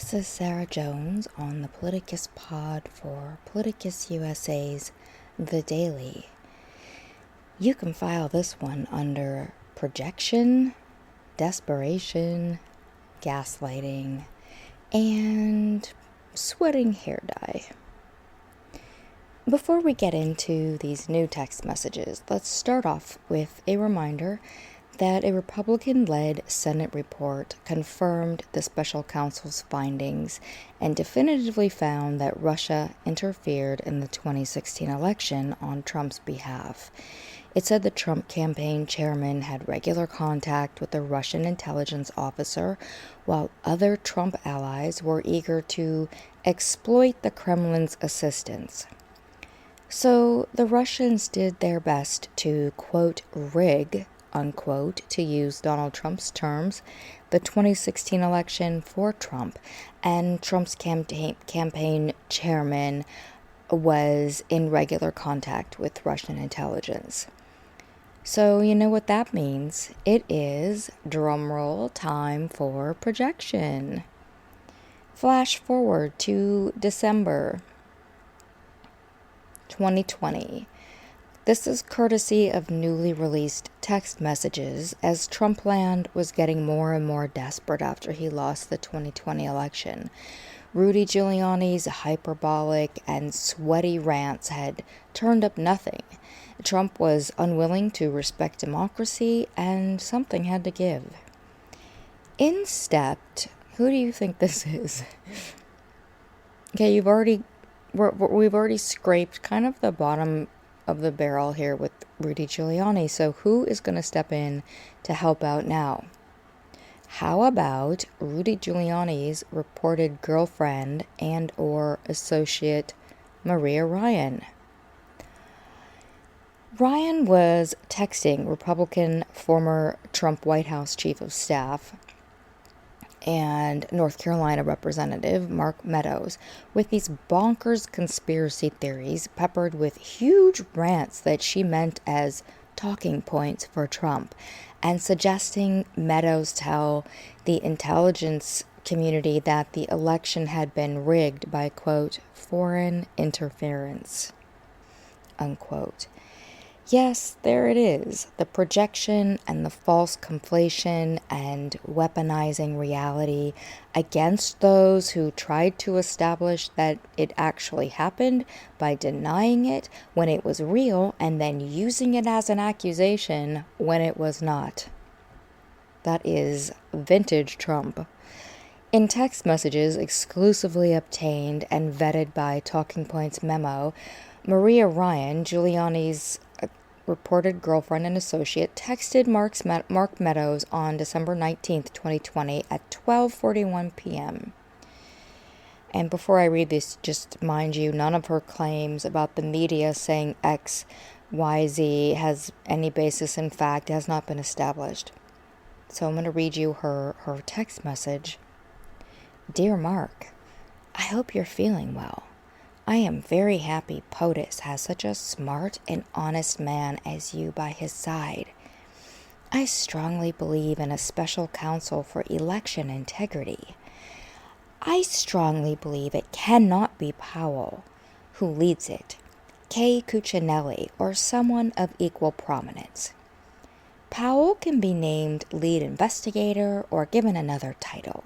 This is Sarah Jones on the Politicus Pod for Politicus USA's The Daily. You can file this one under projection, desperation, gaslighting, and sweating hair dye. Before we get into these new text messages, let's start off with a reminder that a Republican-led Senate report confirmed the special counsel's findings and definitively found that Russia interfered in the 2016 election on Trump's behalf. It said the Trump campaign chairman had regular contact with a Russian intelligence officer, while other Trump allies were eager to exploit the Kremlin's assistance. So the Russians did their best to, quote, rig, unquote, to use Donald Trump's terms, the 2016 election for Trump, and Trump's campaign chairman was in regular contact with Russian intelligence. So you know what that means. It is, drumroll, time for projection. Flash forward to December 2020. This is courtesy of newly released text messages, as Trumpland was getting more and more desperate after he lost the 2020 election. Rudy Giuliani's hyperbolic and sweaty rants had turned up nothing. Trump was unwilling to respect democracy, and something had to give. In stepped, who do you think this is? Okay, we've already scraped kind of the bottom of the barrel here with Rudy Giuliani. So who is going to step in to help out now? How about Rudy Giuliani's reported girlfriend and or associate, Maria Ryan? Ryan was texting Republican former Trump White House chief of staff and North Carolina Representative Mark Meadows with these bonkers conspiracy theories peppered with huge rants that she meant as talking points for Trump, and suggesting Meadows tell the intelligence community that the election had been rigged by, quote, foreign interference, unquote. Yes, there it is, the projection and the false conflation and weaponizing reality against those who tried to establish that it actually happened by denying it when it was real and then using it as an accusation when it was not. That is vintage Trump. In text messages exclusively obtained and vetted by Talking Points Memo, Maria Ryan, Giuliani's reported girlfriend and associate, texted Mark Meadows on December 19th, 2020 at 12:41 p.m. And before I read this, just mind you, none of her claims about the media saying X, Y, Z has any basis in fact has not been established. So I'm going to read you her text message. Dear Mark, I hope you're feeling well. I am very happy POTUS has such a smart and honest man as you by his side. I strongly believe in a special counsel for election integrity. I strongly believe it cannot be Powell who leads it, Kay Cuccinelli, or someone of equal prominence. Powell can be named lead investigator or given another title.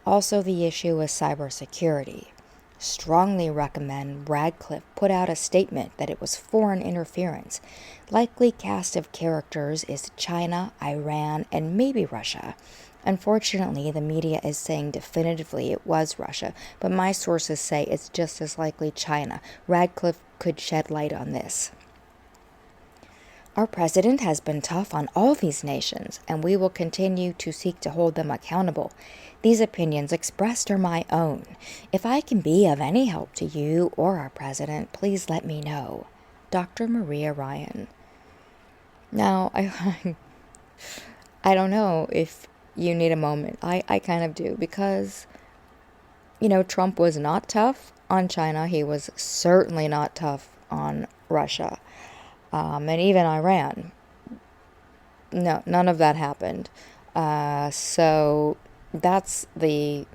Also, the issue is cybersecurity. Strongly recommend Radcliffe put out a statement that it was foreign interference. Likely cast of characters is China, Iran, and maybe Russia. Unfortunately, the media is saying definitively it was Russia, but my sources say it's just as likely China. Radcliffe could shed light on this. Our president has been tough on all these nations, and we will continue to seek to hold them accountable. These opinions expressed are my own. If I can be of any help to you or our president, please let me know. Dr. Maria Ryan. Now, I don't know if you need a moment. I kind of do, because, Trump was not tough on China. He was certainly not tough on Russia. And even Iran. No, none of that happened. So that's the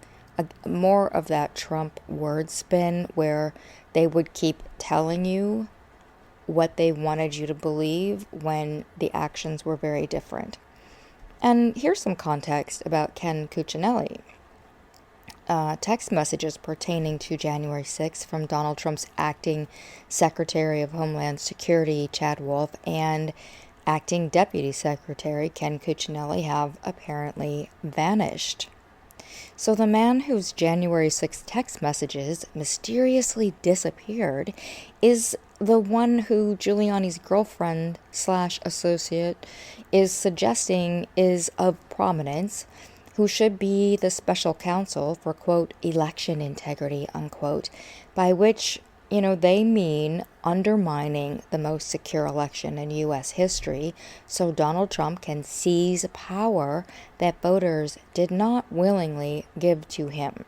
more of that Trump word spin where they would keep telling you what they wanted you to believe when the actions were very different. And here's some context about Ken Cuccinelli. Text messages pertaining to January 6th from Donald Trump's acting Secretary of Homeland Security, Chad Wolf, and acting Deputy Secretary, Ken Cuccinelli, have apparently vanished. So the man whose January 6th text messages mysteriously disappeared is the one who Giuliani's girlfriend / associate is suggesting is of prominence, who should be the special counsel for, quote, election integrity, unquote, by which, they mean undermining the most secure election in U.S. history so Donald Trump can seize power that voters did not willingly give to him.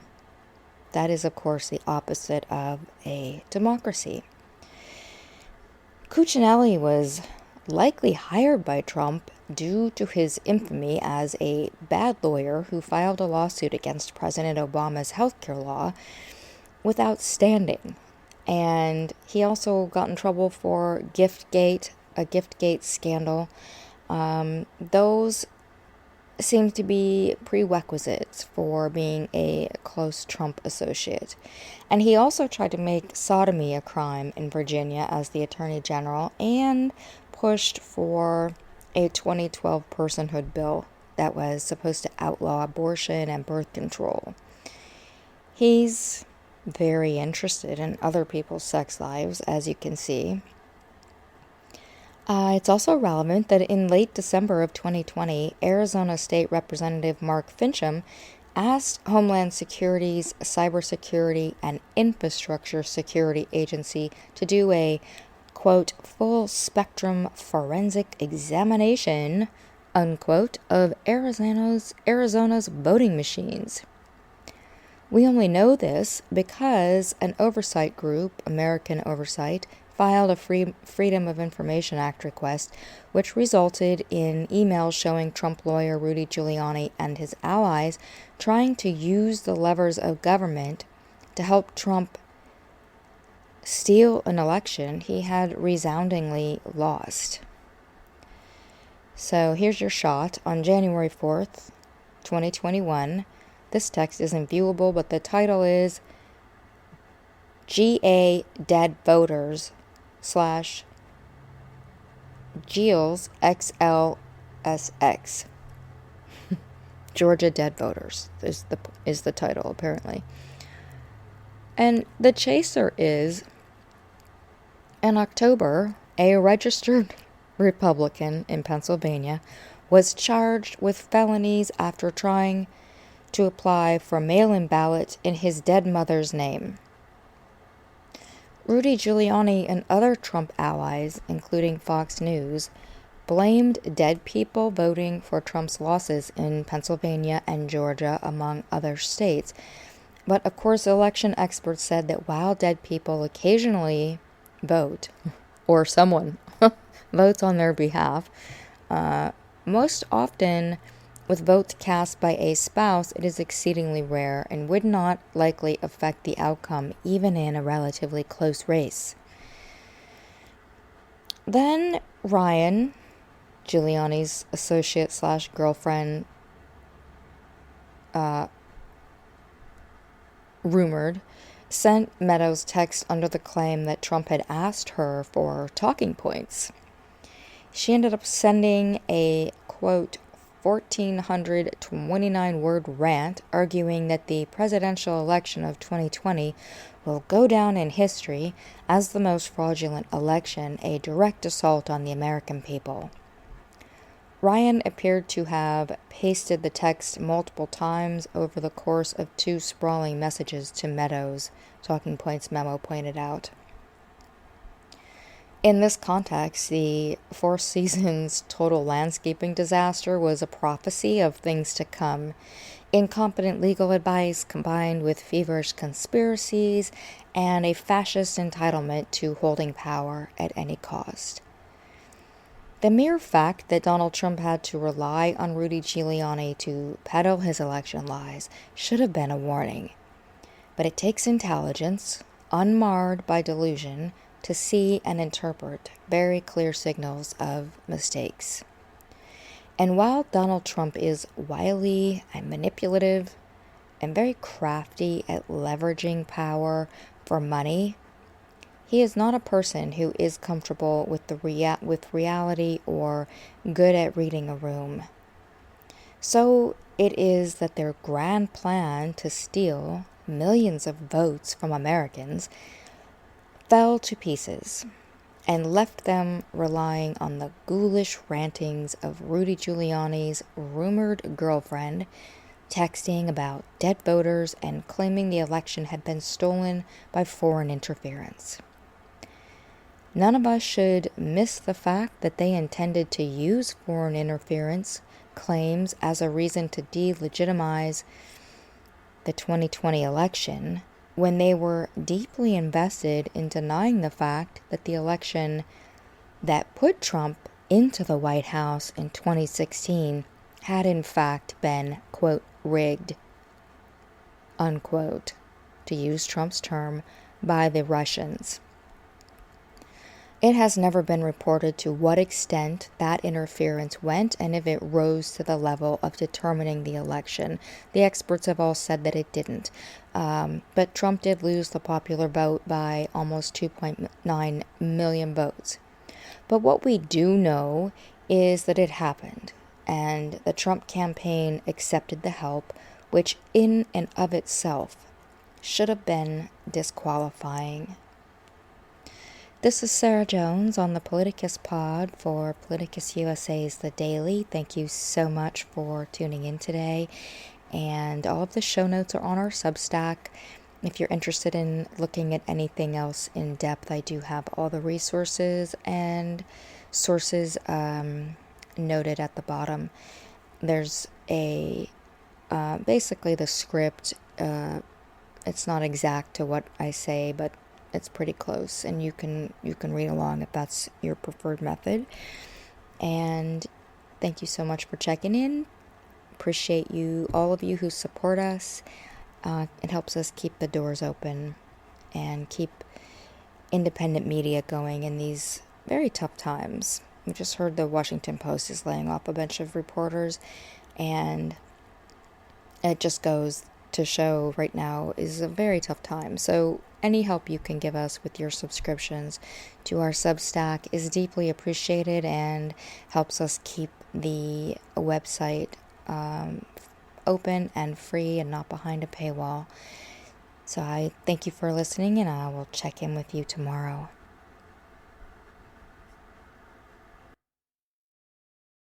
That is, of course, the opposite of a democracy. Cuccinelli was likely hired by Trump due to his infamy as a bad lawyer who filed a lawsuit against President Obama's healthcare law without standing. And he also got in trouble for a Giftgate scandal. Those seem to be prerequisites for being a close Trump associate. And he also tried to make sodomy a crime in Virginia as the Attorney General and pushed for a 2012 personhood bill that was supposed to outlaw abortion and birth control. He's very interested in other people's sex lives, as you can see. It's also relevant that in late December of 2020, Arizona State Representative Mark Fincham asked Homeland Security's Cybersecurity and Infrastructure Security Agency to do a, quote, full spectrum forensic examination, unquote, of Arizona's voting machines. We only know this because an oversight group, American Oversight, filed a Freedom of Information Act request, which resulted in emails showing Trump lawyer Rudy Giuliani and his allies trying to use the levers of government to help Trump steal an election he had resoundingly lost. So here's your shot. On January 4th, 2021, this text isn't viewable, but the title is GA Dead Voters / Giles XLSX. Georgia Dead Voters is the title, apparently. And the chaser is, in October, a registered Republican in Pennsylvania was charged with felonies after trying to apply for mail-in ballots in his dead mother's name. Rudy Giuliani and other Trump allies, including Fox News, blamed dead people voting for Trump's losses in Pennsylvania and Georgia, among other states. But, of course, election experts said that while dead people occasionally vote, or someone votes on their behalf, most often with votes cast by a spouse, it is exceedingly rare and would not likely affect the outcome, even in a relatively close race. Then Ryan, Giuliani's associate / girlfriend, rumored, sent Meadows text under the claim that Trump had asked her for talking points. She ended up sending a, quote, 1,429-word rant arguing that the presidential election of 2020 will go down in history as the most fraudulent election, a direct assault on the American people. Ryan appeared to have pasted the text multiple times over the course of 2 sprawling messages to Meadows, Talking Points memo pointed out. In this context, the Four Seasons total landscaping disaster was a prophecy of things to come. Incompetent legal advice combined with feverish conspiracies and a fascist entitlement to holding power at any cost. The mere fact that Donald Trump had to rely on Rudy Giuliani to peddle his election lies should have been a warning. But it takes intelligence, unmarred by delusion, to see and interpret very clear signals of mistakes. And while Donald Trump is wily and manipulative and very crafty at leveraging power for money, he is not a person who is comfortable with with reality or good at reading a room. So it is that their grand plan to steal millions of votes from Americans fell to pieces and left them relying on the ghoulish rantings of Rudy Giuliani's rumored girlfriend, texting about dead voters and claiming the election had been stolen by foreign interference. None of us should miss the fact that they intended to use foreign interference claims as a reason to delegitimize the 2020 election when they were deeply invested in denying the fact that the election that put Trump into the White House in 2016 had in fact been, quote, rigged, unquote, to use Trump's term, by the Russians. It has never been reported to what extent that interference went and if it rose to the level of determining the election. The experts have all said that it didn't. But Trump did lose the popular vote by almost 2.9 million votes. But what we do know is that it happened, and the Trump campaign accepted the help, which in and of itself should have been disqualifying. This is Sarah Jones on the Politicus Pod for Politicus USA's The Daily. Thank you so much for tuning in today. And all of the show notes are on our Substack. If you're interested in looking at anything else in depth, I do have all the resources and sources noted at the bottom. There's basically the script. It's not exact to what I say, but it's pretty close, and you can read along if that's your preferred method. And thank you so much for checking in. Appreciate all of you who support us. It helps us keep the doors open and keep independent media going in these very tough times. We just heard the Washington Post is laying off a bunch of reporters, and it just goes to show right now is a very tough time. So any help you can give us with your subscriptions to our Substack is deeply appreciated and helps us keep the website open and free and not behind a paywall. So I thank you for listening, and I will check in with you tomorrow.